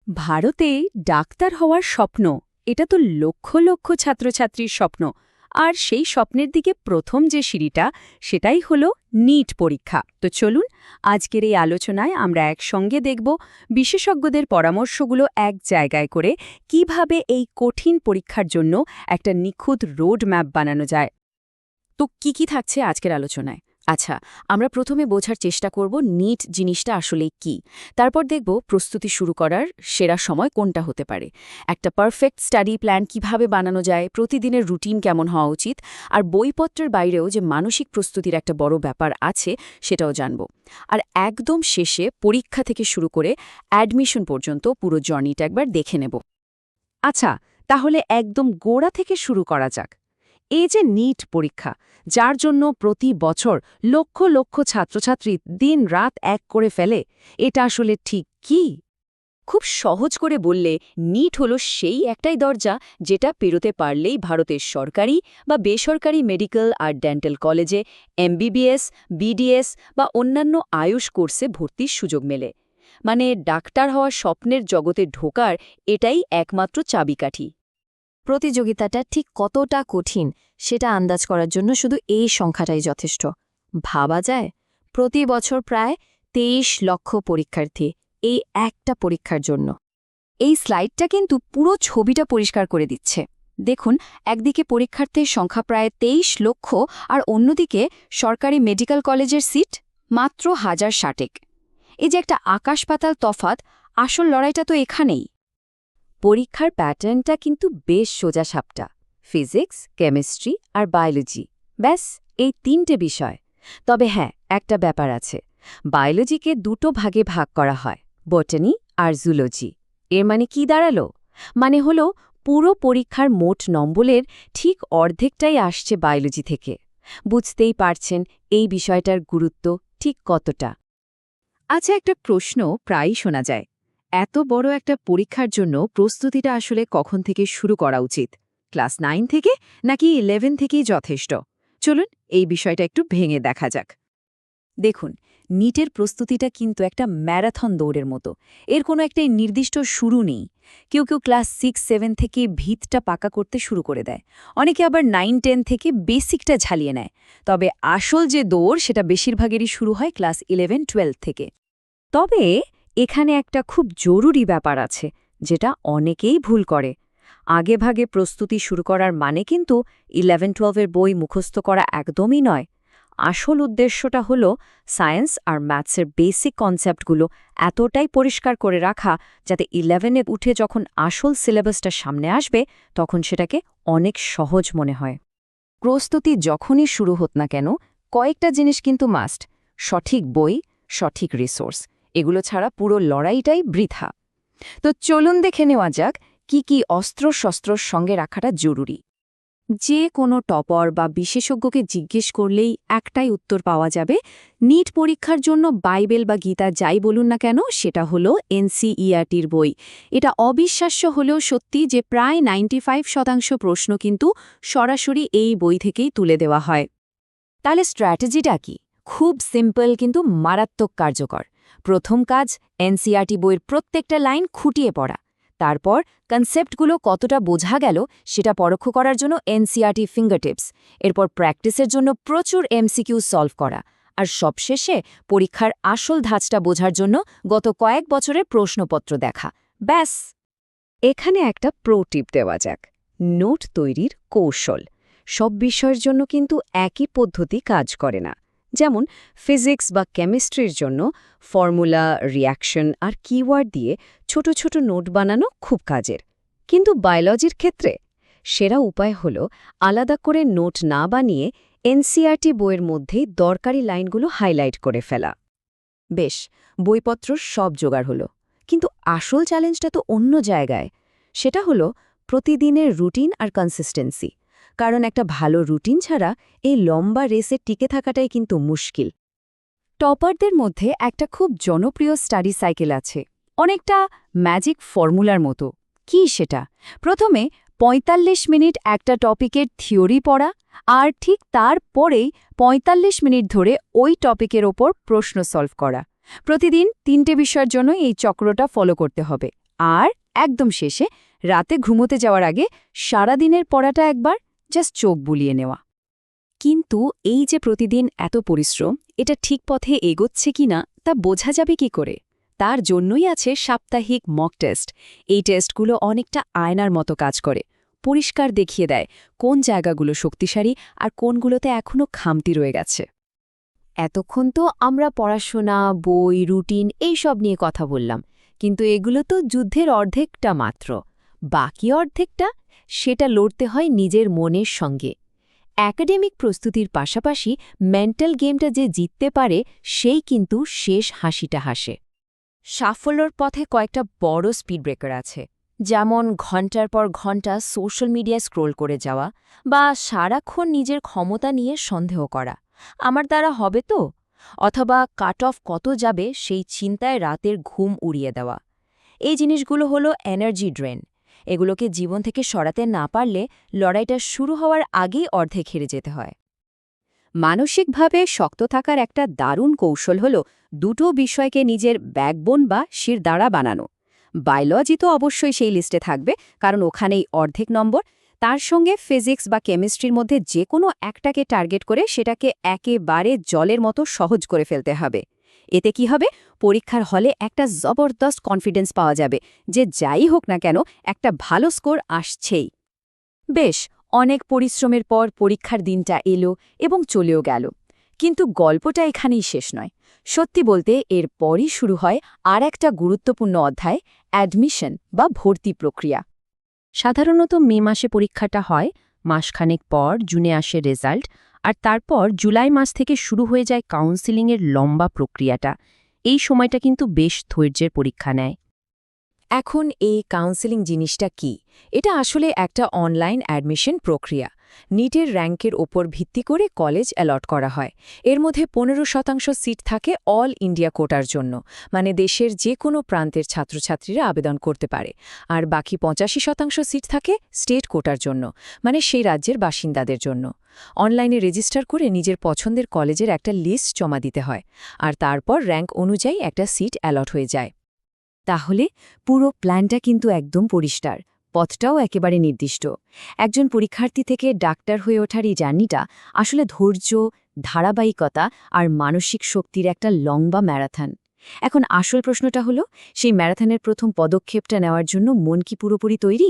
ভারতে ডাক্তার হওয়ার স্বপ্ন এটা তো লক্ষ লক্ষ ছাত্রছাত্রীর স্বপ্ন। আর সেই স্বপ্নের দিকে প্রথম যে সিঁড়িটা সেটাই হলো নিট পরীক্ষা। তো চলুন আজকের এই আলোচনায় আমরা একসঙ্গে দেখব বিশেষজ্ঞদের পরামর্শগুলো এক জায়গায় করে কিভাবে এই কঠিন পরীক্ষার জন্য একটা নিখুঁত রোড ম্যাপ বানানো যায়। তো কি থাকছে আজকের আলোচনায়? আচ্ছা, আমরা প্রথমে বোঝার চেষ্টা করব নিট জিনিসটা আসলে কি। তারপর দেখব প্রস্তুতি শুরু করার সেরা সময় কোনটা হতে পারে, একটা পারফেক্ট স্টাডি প্ল্যান কিভাবে বানানো যায়, প্রতিদিনের রুটিন কেমন হওয়া উচিত, আর বইপত্রের বাইরেও যে মানসিক প্রস্তুতির একটা বড় ব্যাপার আছে সেটাও জানব। আর একদম শেষে পরীক্ষা থেকে শুরু করে অ্যাডমিশন পর্যন্ত পুরো জার্নিটা একবার দেখে নেব। আচ্ছা, তাহলে একদম গোড়া থেকে শুরু করা যাক। এই যে নিট পরীক্ষা, যার জন্য প্রতি বছর লক্ষ লক্ষ ছাত্রছাত্রী দিন রাত এক করে ফেলে, এটা আসলে ঠিক কি? খুব সহজ করে বললে নিট হলো সেই একটাই দরজা যেটা পেরোতে পারলেই ভারতের সরকারি বা বেসরকারি মেডিকেল আর ডেন্টাল কলেজে এমবিবিএস, বিডিএস বা অন্যান্য আয়ুষ কোর্সে ভর্তির সুযোগ মেলে। মানে ডাক্তার হওয়ার স্বপ্নের জগতে ঢোকার এটাই একমাত্র চাবিকাঠি। প্রতিযোগিতাটা ঠিক কতটা কঠিন সেটা আন্দাজ করার জন্য শুধু এই সংখ্যাটাই যথেষ্ট। ভাবা যায়, প্রতি বছর প্রায় ২৩ লক্ষ পরীক্ষার্থী এই একটা পরীক্ষার জন্য। এই স্লাইডটা কিন্তু পুরো ছবিটা পরিষ্কার করে দিচ্ছে। দেখুন, একদিকে পরীক্ষার্থীর সংখ্যা প্রায় ২৩ লক্ষ আর অন্যদিকে সরকারি মেডিকেল কলেজের সিট মাত্র ১,০৬০। এই যে একটা আকাশ-পাতাল তফাৎ, আসল লড়াইটা তো এখানেই। পরীক্ষার প্যাটার্নটা কিন্তু বেশ সোজাসাপটা, ফিজিক্স, কেমিস্ট্রি আর বায়োলজি, ব্যাস এই ৩টে বিষয়। তবে হ্যাঁ, একটা ব্যাপার আছে, বায়োলজিকে দুটো ভাগে ভাগ করা হয়, বটানি আর জুলজি। এর মানে কি দাঁড়ালো? মানে হলো পুরো পরীক্ষার মোট নম্বরের ঠিক অর্ধেকটাই আসছে বায়োলজি থেকে। বুঝতেই পারছেন এই বিষয়টার গুরুত্ব ঠিক কতটা। আচ্ছা, একটা প্রশ্ন প্রায়ই শোনা যায়, এত বড় একটা পরীক্ষার জন্য প্রস্তুতিটা আসলে কখন থেকে শুরু করা উচিত? ক্লাস 9 থেকে নাকি 11 থেকেই যথেষ্ট? চলুন এই বিষয়টা একটু ভেঙে দেখা যাক। দেখুন, নিটের প্রস্তুতিটা কিন্তু একটা ম্যারাথন দৌড়ের মতো। এর কোনো একটা নির্দিষ্ট শুরু নেই। কেউ ক্লাস 6-7 থেকে ভিতটা পাকা করতে শুরু করে দেয়, অনেকে আবার 9-10 থেকে বেসিকটা ঝালিয়ে নেয়। তবে আসল যে দৌড় সেটা বেশিরভাগেরই শুরু হয় ক্লাস 11-12 থেকে। তবে এখানে একটা খুব জরুরি ব্যাপার আছে যেটা অনেকেই ভুল করে। আগেভাগে প্রস্তুতি শুরু করার মানে কিন্তু 11-12 বই মুখস্থ করা একদমই নয়। আসল উদ্দেশ্যটা হলো সায়েন্স আর ম্যাথসের বেসিক কনসেপ্টগুলো এতটাই পরিষ্কার করে রাখা যাতে 11-এ উঠে যখন আসল সিলেবাসটা সামনে আসবে তখন সেটাকে অনেক সহজ মনে হয়। প্রস্তুতি যখনই শুরু হোক না কেন, কয়েকটা জিনিস কিন্তু মাস্ট: সঠিক বই, সঠিক রিসোর্স। এগুলো ছাড়া পুরো লড়াইটাই বৃথা। তো চলুন দেখে নেওয়া যাক কি অস্ত্রশস্ত্রর সঙ্গে রাখাটা জরুরি। যে কোনো টপার বা বিশেষজ্ঞকে জিজ্ঞেস করলেই একটাই উত্তর পাওয়া যাবে, নিট পরীক্ষার জন্য বাইবেল বা গীতা যাই বলুন না কেন সেটা হলো এনসিইআরটির বই। এটা অবিশ্বাস্য হলেও সত্যি যে প্রায় 95% প্রশ্ন কিন্তু সরাসরি এই বই থেকেই তুলে দেওয়া হয়। তাহলে স্ট্র্যাটেজিটা কি? খুব সিম্পল কিন্তু মারাত্মক কার্যকর। প্রথম কাজ, এনসিইআরটি বইয়ের প্রত্যেকটা লাইন খুঁটিয়ে পড়া। তারপর কনসেপ্টগুলো কতটা বোঝা গেল সেটা পরোক্ষ করার জন্য এনসিইআরটি ফিঙ্গারটিপস। এরপর প্র্যাকটিসের জন্য প্রচুর এমসিকিউ সলভ করা। আর সবশেষে পরীক্ষার আসল ধাঁচটা বোঝার জন্য গত কয়েক বছরের প্রশ্নপত্র দেখা। ব্যাস। এখানে একটা প্রো টিপ দেওয়া যাক, নোট তৈরির কৌশল। সব বিষয়ের জন্য কিন্তু একই পদ্ধতি কাজ করে না। যেমন ফিজিক্স বা কেমিস্ট্রির জন্য ফর্মুলা, রিঅ্যাকশন আর কিওয়ার্ড দিয়ে ছোট ছোট নোট বানানো খুব কাজের। কিন্তু বায়োলজির ক্ষেত্রে সেরা উপায় হল আলাদা করে নোট না বানিয়ে এনসিইআরটি বইয়ের মধ্যেই দরকারি লাইনগুলো হাইলাইট করে ফেলা। বেশ, বইপত্র সব জোগাড় হলো, কিন্তু আসল চ্যালেঞ্জটা তো অন্য জায়গায়। সেটা হলো প্রতিদিনের রুটিন আর কনসিস্টেন্সি। কারণ একটা ভালো রুটিন ছাড়া এই লম্বা রেসে টিকে থাকাটাই কিন্তু মুশকিল। টপারদের মধ্যে একটা খুব জনপ্রিয় স্টাডি সাইকেল আছে, অনেকটা ম্যাজিক ফর্মুলার মতো। কি সেটা? প্রথমে ৪৫ মিনিট একটা টপিকের থিওরি পড়া, আর ঠিক তারপরেই ৪৫ মিনিট ধরে ওই টপিকের ওপর প্রশ্ন সলভ করা। প্রতিদিন ৩টে বিষয়ের জন্য এই চক্রটা ফলো করতে হবে। আর একদম শেষে রাতে ঘুমোতে যাওয়ার আগে সারাদিনের পড়াটা একবার জাস্ট চোখ বুলিয়ে নেওয়া। কিন্তু এই যে প্রতিদিন এত পরিশ্রম, এটা ঠিক পথে এগোচ্ছে কিনা তা বোঝা যাবে কি করে? তার জন্যই আছে সাপ্তাহিক মক টেস্ট। এই টেস্টগুলো অনেকটা আয়নার মতো কাজ করে, পরিষ্কার দেখিয়ে দেয় কোন জায়গাগুলো শক্তিশালী আর কোনগুলোতে এখনও খামতি রয়ে গেছে। এতক্ষণ তো আমরা পড়াশোনা, বই, রুটিন এইসব নিয়ে কথা বললাম, কিন্তু এগুলো তো যুদ্ধের অর্ধেকটা মাত্র। বাকি অর্ধেকটা, সেটা লড়তে হয় নিজের মনের সঙ্গে। একাডেমিক প্রস্তুতির পাশাপাশি মেন্টাল গেমটা যে জিততে পারে, সেই কিন্তু শেষ হাসিটা হাসে। সাফল্যর পথে কয়েকটা বড় স্পিড ব্রেকার আছে, যেমন ঘন্টার পর ঘন্টা সোশ্যাল মিডিয়ায় স্ক্রোল করে যাওয়া বা সারাক্ষণ নিজের ক্ষমতা নিয়ে সন্দেহ করা, আমার দ্বারা হবে তো, অথবা কাট অফ কত যাবে সেই চিন্তায় রাতের ঘুম উড়িয়ে দেওয়া। এই জিনিসগুলো হলো এনার্জি ড্রেন। এগুলোকে জীবন থেকে সরাতে না পারলে লড়াইটা শুরু হওয়ার আগেই অর্ধেক হেরে যেতে হয়। মানসিকভাবে শক্ত থাকার একটা দারুণ কৌশল হল দুটো বিষয়কে নিজের ব্যাকবোন বা শিরদাঁড়া বানানো। বায়োলজি তো অবশ্যই সেই লিস্টে থাকবে, কারণ ওখানেই অর্ধেক নম্বর। তার সঙ্গে ফিজিক্স বা কেমিস্ট্রির মধ্যে যে কোনো একটাকে টার্গেট করে সেটাকে একেবারে জলের মতো সহজ করে ফেলতে হবে। এতে কি হবে? পরীক্ষার হলে একটা জবরদস্ত কনফিডেন্স পাওয়া যাবে যে যাই হোক না কেন একটা ভালো স্কোর আসছেই। বেশ, অনেক পরিশ্রমের পর পরীক্ষার দিনটা এলো এবং চলেও গেল। কিন্তু গল্পটা এখানেই শেষ নয়। সত্যি বলতে এর পরই শুরু হয় আর একটা গুরুত্বপূর্ণ অধ্যায়, অ্যাডমিশন বা ভর্তি প্রক্রিয়া। সাধারণত মে মাসে পরীক্ষাটা হয়, মাসখানেক পর জুনে আসে রেজাল্ট, আর তারপর জুলাই মাস থেকে শুরু হয়ে যায় কাউন্সেলিংয়ের লম্বা প্রক্রিয়াটা। এই সময়টা কিন্তু বেশ ধৈর্যের পরীক্ষা নেয়। এখন এই কাউন্সেলিং জিনিসটা কি? এটা আসলে একটা অনলাইন অ্যাডমিশন প্রক্রিয়া। নিটের র্যাঙ্কের ওপর ভিত্তি করে কলেজ অ্যালট করা হয়। এর মধ্যে 15% সিট থাকে অল ইন্ডিয়া কোটার জন্য, মানে দেশের যে কোনো প্রান্তের ছাত্রছাত্রীরা আবেদন করতে পারে। আর বাকি 85% সিট থাকে স্টেট কোটার জন্য, মানে সেই রাজ্যের বাসিন্দাদের জন্য। অনলাইনে রেজিস্টার করে নিজের পছন্দের কলেজের একটা লিস্ট জমা দিতে হয়, আর তারপর র্যাঙ্ক অনুযায়ী একটা সিট অ্যালট হয়ে যায়। তাহলে পুরো প্ল্যানটা কিন্তু একদম পরিষ্কার, পথটাও একেবারে নির্দিষ্ট। একজন পরীক্ষার্থী থেকে ডাক্তার হয়ে ওঠার এই জার্নিটা আসলে ধৈর্য, ধারাবাহিকতা আর মানসিক শক্তির একটা লম্বা ম্যারাথন। এখন আসল প্রশ্নটা হলো, সেই ম্যারাথনের প্রথম পদক্ষেপটা নেওয়ার জন্য মন কি পুরোপুরি তৈরি?